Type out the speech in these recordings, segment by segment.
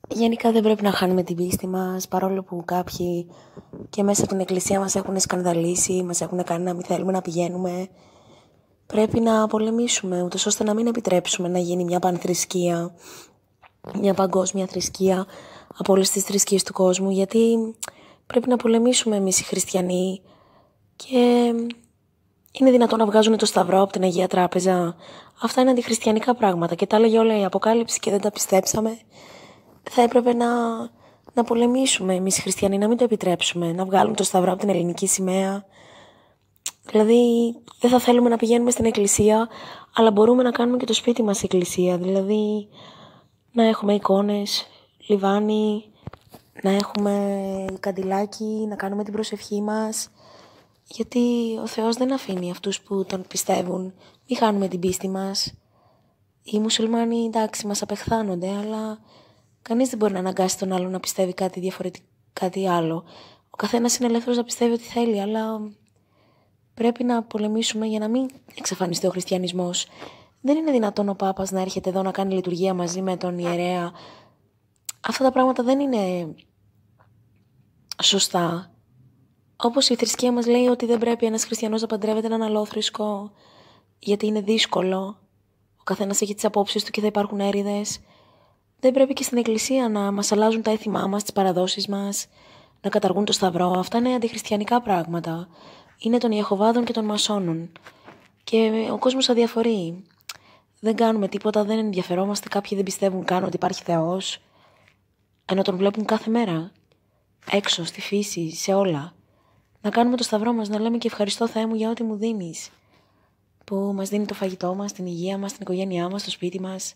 Γενικά δεν πρέπει να χάνουμε την πίστη μας, παρόλο που κάποιοι και μέσα από την εκκλησία μας έχουν σκανδαλίσει, μας έχουν κάνει να μην θέλουμε να πηγαίνουμε. Πρέπει να πολεμήσουμε, ούτως ώστε να μην επιτρέψουμε να γίνει μια πανθρησκεία, μια παγκόσμια θρησκεία από όλες τις θρησκείες του κόσμου, γιατί πρέπει να πολεμήσουμε εμείς οι χριστιανοί και είναι δυνατόν να βγάζουν το σταυρό από την Αγία Τράπεζα. Αυτά είναι αντιχριστιανικά πράγματα και τα έλεγε όλα η Αποκάλυψη και δεν τα πιστέψαμε. Θα έπρεπε να πολεμήσουμε εμείς οι χριστιανοί, να μην το επιτρέψουμε, να βγάλουν το σταυρό από την ελληνική σημαία. Δηλαδή δεν θα θέλουμε να πηγαίνουμε στην εκκλησία, αλλά μπορούμε να κάνουμε και το σπίτι μας εκκλησία. Δηλαδή να έχουμε εικόνες, λιβάνι, να έχουμε καντιλάκι, να κάνουμε την προσευχή μας. Γιατί ο Θεός δεν αφήνει αυτούς που τον πιστεύουν, μην χάνουμε την πίστη μας. Οι μουσουλμάνοι εντάξει μας απεχθάνονται, αλλά κανείς δεν μπορεί να αναγκάσει τον άλλο να πιστεύει κάτι διαφορετικό, κάτι άλλο. Ο καθένας είναι ελεύθερος να πιστεύει ό,τι θέλει, αλλά πρέπει να πολεμήσουμε για να μην εξαφανιστεί ο χριστιανισμός. Δεν είναι δυνατόν ο Πάπας να έρχεται εδώ να κάνει λειτουργία μαζί με τον ιερέα. Αυτά τα πράγματα δεν είναι σωστά. Όπως η θρησκεία μας λέει ότι δεν πρέπει ένας χριστιανός να παντρεύεται έναν αλόθρησκο, γιατί είναι δύσκολο. Ο καθένας έχει τις απόψεις του και θα υπάρχουν έρηδες. Δεν πρέπει και στην εκκλησία να μας αλλάζουν τα έθιμά μας, τις παραδόσεις μας, να καταργούν το σταυρό. Αυτά είναι αντιχριστιανικά πράγματα. Είναι των Ιεχωβάδων και των Μασόνων. Και ο κόσμος αδιαφορεί. Δεν κάνουμε τίποτα, δεν ενδιαφερόμαστε. Κάποιοι δεν πιστεύουν καν ότι υπάρχει Θεός, ενώ τον βλέπουν κάθε μέρα. Έξω, στη φύση, σε όλα. Να κάνουμε το σταυρό μας, να λέμε και ευχαριστώ Θεέ μου για ό,τι μου δίνεις. Που μας δίνει το φαγητό μας, την υγεία μας, την οικογένειά μας, το σπίτι μας.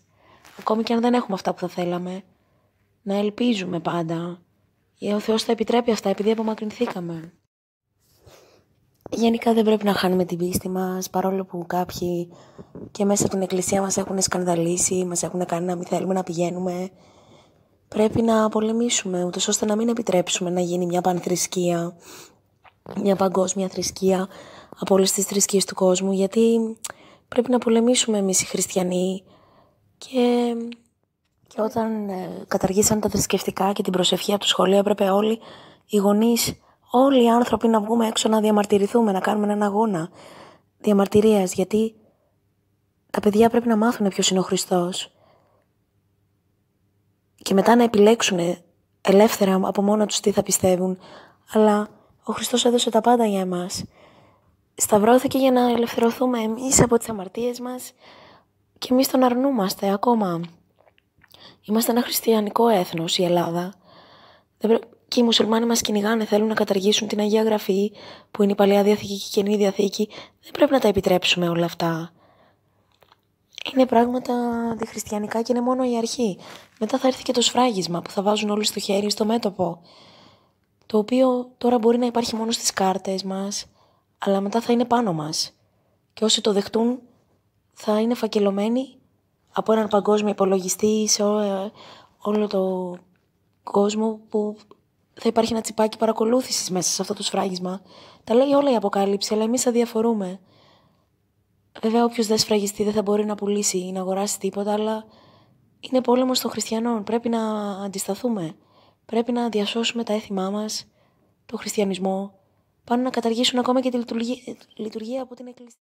Ακόμη και αν δεν έχουμε αυτά που θα θέλαμε. Να ελπίζουμε πάντα. Ο Θεός θα επιτρέπει αυτά επειδή απομακρυνθήκαμε. Γενικά δεν πρέπει να χάνουμε την πίστη μας, παρόλο που κάποιοι και μέσα από την εκκλησία μας έχουν σκανδαλίσει, μας έχουν κάνει να μην θέλουμε να πηγαίνουμε. Πρέπει να πολεμήσουμε, ούτως ώστε να μην επιτρέψουμε να γίνει μια πανθρησκεία, μια παγκόσμια θρησκεία από όλες τις θρησκείες του κόσμου, γιατί πρέπει να πολεμήσουμε εμείς οι χριστιανοί και όταν καταργήσαν τα θρησκευτικά και την προσευχή από το σχολείο έπρεπε όλοι οι γονείς, όλοι οι άνθρωποι να βγούμε έξω να διαμαρτυρηθούμε, να κάνουμε έναν αγώνα διαμαρτυρίας, γιατί τα παιδιά πρέπει να μάθουν ποιος είναι ο Χριστός και μετά να επιλέξουν ελεύθερα από μόνα τους τι θα πιστεύουν, αλλά ο Χριστός έδωσε τα πάντα για εμάς. Σταυρώθηκε για να ελευθερωθούμε εμείς από τις αμαρτίες μας και εμείς τον αρνούμαστε ακόμα. Είμαστε ένα χριστιανικό έθνος, η Ελλάδα. Και οι μουσουλμάνοι μας κυνηγάνε, θέλουν να καταργήσουν την Αγία Γραφή, που είναι η Παλαιά Διαθήκη και η Καινή Διαθήκη. Δεν πρέπει να τα επιτρέψουμε όλα αυτά. Είναι πράγματα αντιχριστιανικά και είναι μόνο η αρχή. Μετά θα έρθει και το σφράγισμα που θα βάζουν όλοι στο χέρι, στο μέτωπο. Το οποίο τώρα μπορεί να υπάρχει μόνο στις κάρτες μας, αλλά μετά θα είναι πάνω μας. Και όσοι το δεχτούν θα είναι φακελωμένοι από έναν παγκόσμιο υπολογιστή σε όλο το κόσμο, που θα υπάρχει ένα τσιπάκι παρακολούθησης μέσα σε αυτό το σφράγισμα. Τα λέει όλα η Αποκάλυψη, αλλά εμείς αδιαφορούμε. Βέβαια, όποιος δεν σφραγιστεί δεν θα μπορεί να πουλήσει ή να αγοράσει τίποτα, αλλά είναι πόλεμος των χριστιανών. Πρέπει να αντισταθούμε. Πρέπει να διασώσουμε τα έθιμά μας, το χριστιανισμό. Πάνε να καταργήσουν ακόμα και τη λειτουργία από την εκκλησία.